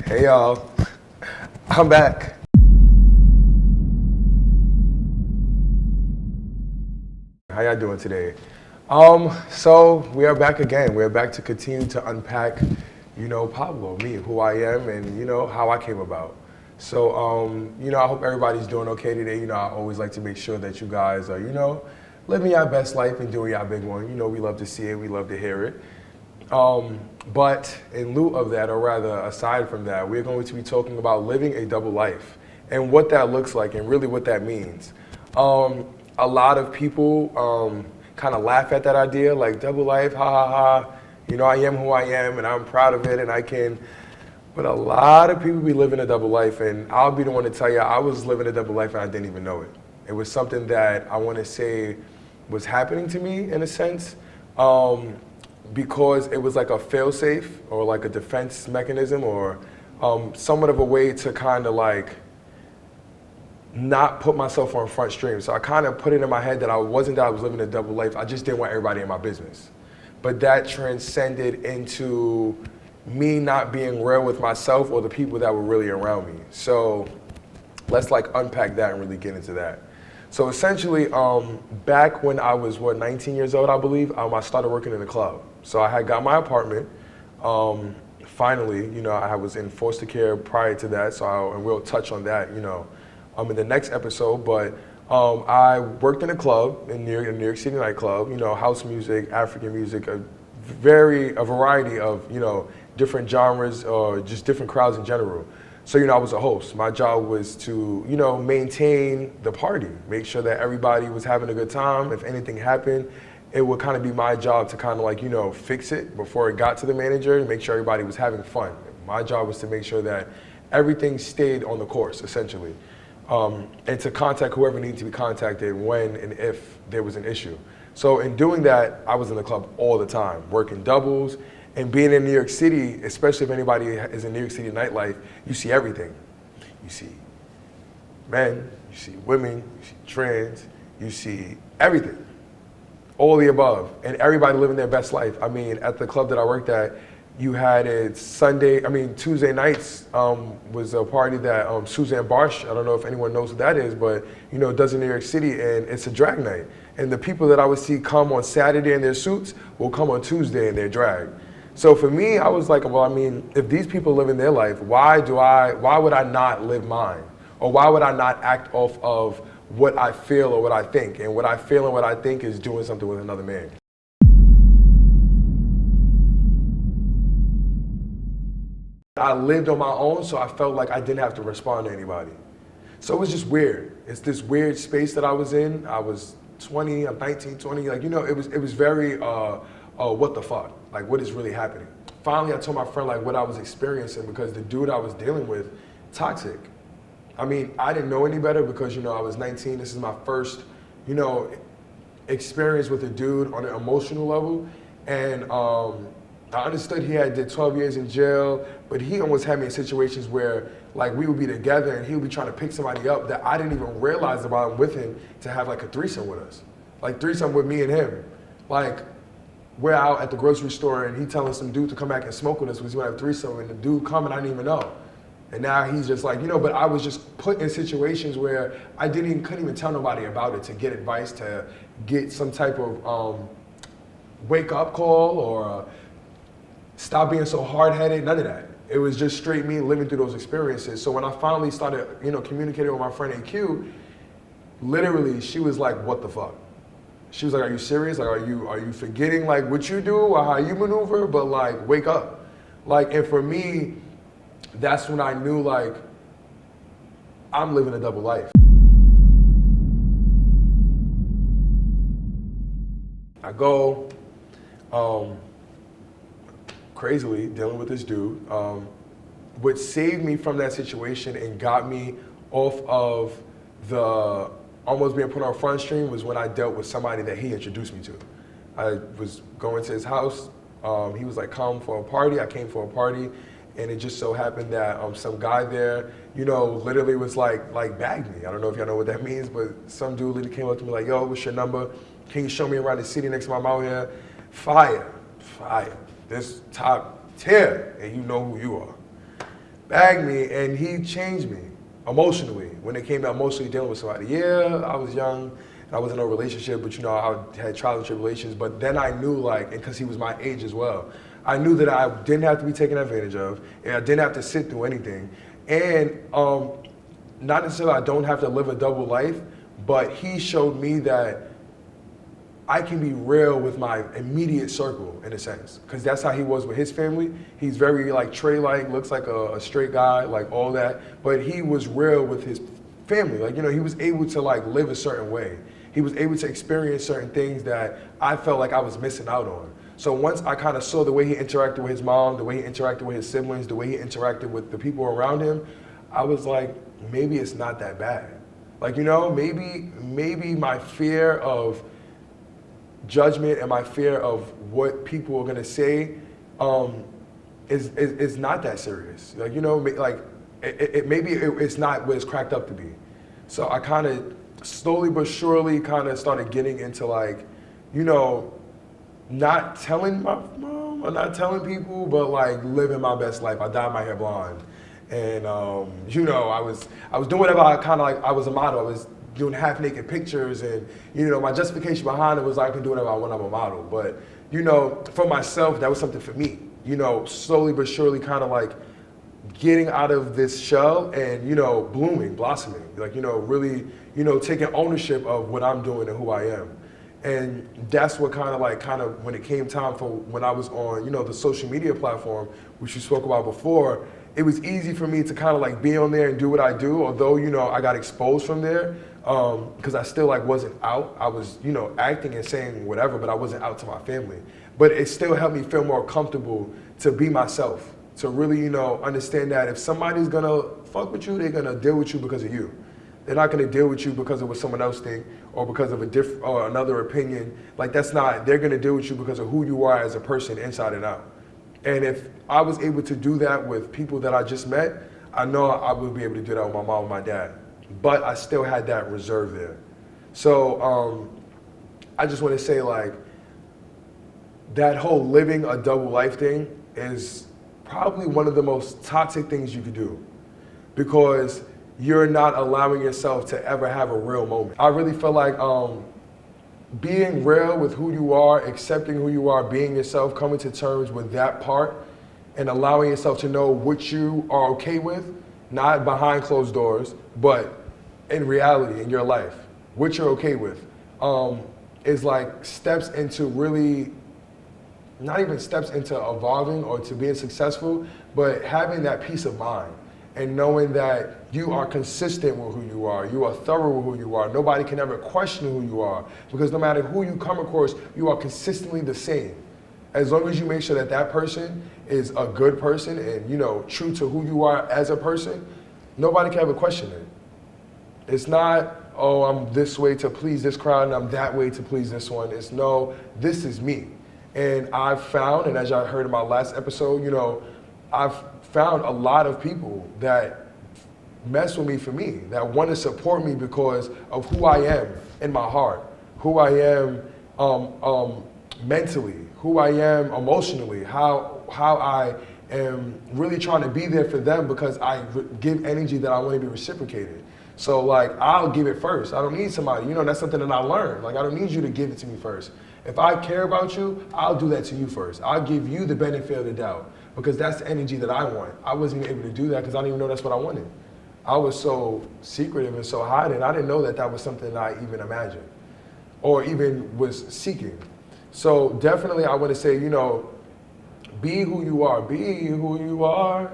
Hey y'all, I'm back. How y'all doing today? So we are back again. We're back to continue to unpack, Pablo, me, who I am, and how I came about. So, I hope everybody's doing okay today. I always like to make sure that you guys are, living your best life and doing your big one. We love to see it, we love to hear it. But in lieu of that, or rather aside from that, we're going to be talking about living a double life and what that looks like and really what that means. A lot of people kind of laugh at that idea, like double life, ha ha ha. I am who I am and I'm proud of it and I can. But a lot of people be living a double life, and I'll be the one to tell you I was living a double life and I didn't even know it. It was something that I want to say was happening to me in a sense. Because it was like a fail-safe or like a defense mechanism or somewhat of a way to kind of like not put myself on front stream. So I kind of put it in my head that I was living a double life. I just didn't want everybody in my business. But that transcended into me not being real with myself or the people that were really around me. So let's like unpack that and really get into that. So essentially, back when I was, 19 years old, I believe, I started working in a club. So I had got my apartment. Finally, I was in foster care prior to that, and we'll touch on that, in the next episode. But I worked in a club, in New York City nightclub, house music, African music, a variety of, different genres or just different crowds in general. So, I was a host. My job was to, maintain the party, make sure that everybody was having a good time. If anything happened, it would kind of be my job to kind of like, fix it before it got to the manager and make sure everybody was having fun. My job was to make sure that everything stayed on the course, essentially. And to contact whoever needed to be contacted when and if there was an issue. So in doing that, I was in the club all the time, working doubles. And being in New York City, especially if anybody is in New York City nightlife, you see everything. You see men, you see women, you see trans, you see everything. All the above. And everybody living their best life. I mean, at the club that I worked at, you had Tuesday nights was a party that Suzanne Barsh, I don't know if anyone knows what that is, but does in New York City, and it's a drag night. And the people that I would see come on Saturday in their suits will come on Tuesday in their drag. So for me, I was like, if these people live in their life, why would I not live mine? Or why would I not act off of what I feel or what I think? And what I feel and what I think is doing something with another man. I lived on my own, so I felt like I didn't have to respond to anybody. So it was just weird. It's this weird space that I was in. I was 20, I'm 19, 20, it was very, what the fuck? Like, what is really happening? Finally, I told my friend, like, what I was experiencing because the dude I was dealing with, toxic. I mean, I didn't know any better because, I was 19. This is my first, experience with a dude on an emotional level. And I understood he did 12 years in jail, but he almost had me in situations where, like, we would be together and he would be trying to pick somebody up that I didn't even realize about him with him to have, like, a threesome with us. Like, threesome with me and him. Like, we're out at the grocery store and he telling some dude to come back and smoke with us because we want to have a threesome, and the dude come and I didn't even know. And now he's just like, but I was just put in situations where I couldn't even tell nobody about it to get advice, to get some type of wake up call or stop being so hard-headed, none of that. It was just straight me living through those experiences. So when I finally started, communicating with my friend AQ, literally she was like, what the fuck? She was like, are you serious? Like, are you forgetting like what you do or how you maneuver? But like, wake up. Like, and for me, that's when I knew like, I'm living a double life. I go, crazily dealing with this dude. What saved me from that situation and got me off of the almost being put on front stream was when I dealt with somebody that he introduced me to. I was going to his house. He was like, come for a party. I came for a party. And it just so happened that some guy there, literally was like bagged me. I don't know if y'all know what that means, but some dude literally came up to me like, yo, what's your number? Can you show me around the city next time I'm out here? Fire. This top tier, and you know who you are. bagged me, and he changed me emotionally when it came to emotionally dealing with somebody. Yeah, I was young and I was in a relationship, but I had trials and tribulations. But then I knew, like, and because he was my age as well, I knew that I didn't have to be taken advantage of, and I didn't have to sit through anything. And not necessarily I don't have to live a double life, but he showed me that I can be real with my immediate circle in a sense, because that's how he was with his family. He's very like Trey-like, looks like a straight guy, like all that, but he was real with his family. Like, he was able to like live a certain way. He was able to experience certain things that I felt like I was missing out on. So once I kind of saw the way he interacted with his mom, the way he interacted with his siblings, the way he interacted with the people around him, I was like, maybe it's not that bad. Like, maybe my fear of judgment and my fear of what people are gonna say is not that serious. Like, maybe it's not what it's cracked up to be. So I kind of slowly but surely kind of started getting into like, not telling my mom or not telling people, but like living my best life. I dyed my hair blonde, and I was doing whatever I was a model. I was doing half naked pictures, and my justification behind it was I can do whatever I want. I'm a model, but for myself, that was something for me. Slowly but surely, kind of like getting out of this shell and blooming, blossoming, like really taking ownership of what I'm doing and who I am. And that's what kind of when it came time for when I was on the social media platform, which you spoke about before, it was easy for me to kind of like be on there and do what I do, although I got exposed from there because I still like wasn't out. I was acting and saying whatever, but I wasn't out to my family. But it still helped me feel more comfortable to be myself, to really understand that if somebody's gonna fuck with you, they're gonna deal with you because of you. They're not gonna deal with you because of what someone else thinks or because of another opinion. Like, that's not. They're gonna deal with you because of who you are as a person, inside and out. And if I was able to do that with people that I just met, I know I would be able to do that with my mom and my dad. But I still had that reserve there. So I just want to say, like, that whole living a double life thing is probably one of the most toxic things you could do, because you're not allowing yourself to ever have a real moment. I really feel like being real with who you are, accepting who you are, being yourself, coming to terms with that part, and allowing yourself to know what you are okay with, not behind closed doors, but in reality, in your life, what you're okay with, is like steps into really, not even steps into evolving or to being successful, but having that peace of mind and knowing that you are consistent with who you are thorough with who you are. Nobody can ever question who you are, because no matter who you come across, you are consistently the same. As long as you make sure that that person is a good person and true to who you are as a person, nobody can ever question it. It's not, oh, I'm this way to please this crowd and I'm that way to please this one. It's no, this is me. And I've found, and as y'all heard in my last episode, I've found a lot of people that mess with me for me, that want to support me because of who I am in my heart, who I am mentally, who I am emotionally, how I am really trying to be there for them because I give energy that I want to be reciprocated. So like, I'll give it first. I don't need somebody, that's something that I learned. Like, I don't need you to give it to me first. If I care about you, I'll do that to you first. I'll give you the benefit of the doubt because that's the energy that I want. I wasn't even able to do that because I didn't even know that's what I wanted. I was so secretive and so hiding. I didn't know that that was something I even imagined or even was seeking. So definitely I want to say, be who you are. Be who you are.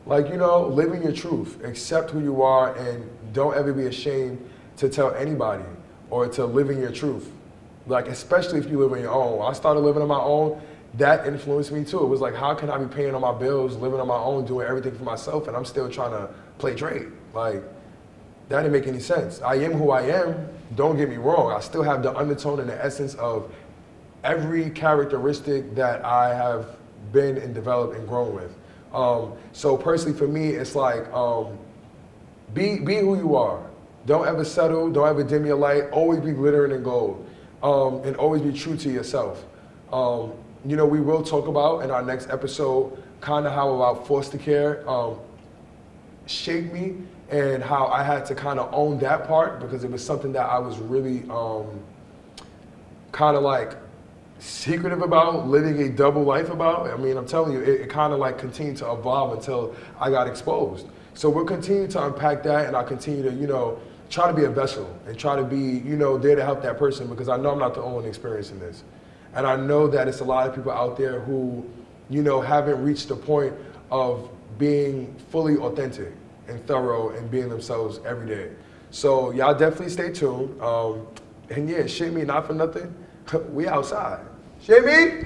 Like, living your truth. Accept who you are and don't ever be ashamed to tell anybody or to live in your truth. Like, especially if you live on your own. When I started living on my own, that influenced me too. It was like, how can I be paying all my bills, living on my own, doing everything for myself, and I'm still trying to play Drake? Like, that didn't make any sense. I am who I am, don't get me wrong. I still have the undertone and the essence of every characteristic that I have been and developed and grown with. So personally for me, it's like, be who you are. Don't ever settle, don't ever dim your light, always be glittering in gold, and always be true to yourself. We will talk about in our next episode kind of how about foster care shaped me, and how I had to kind of own that part because it was something that I was really kind of like secretive about, living a double life about. I mean, I'm telling you, it kind of like continued to evolve until I got exposed. So we'll continue to unpack that, and I'll continue to, try to be a vessel and try to be, there to help that person, because I know I'm not the only one experiencing this. And I know that it's a lot of people out there who, haven't reached the point of being fully authentic and thorough and being themselves every day. So y'all definitely stay tuned. And yeah, shit me not for nothing. We outside. Shit me?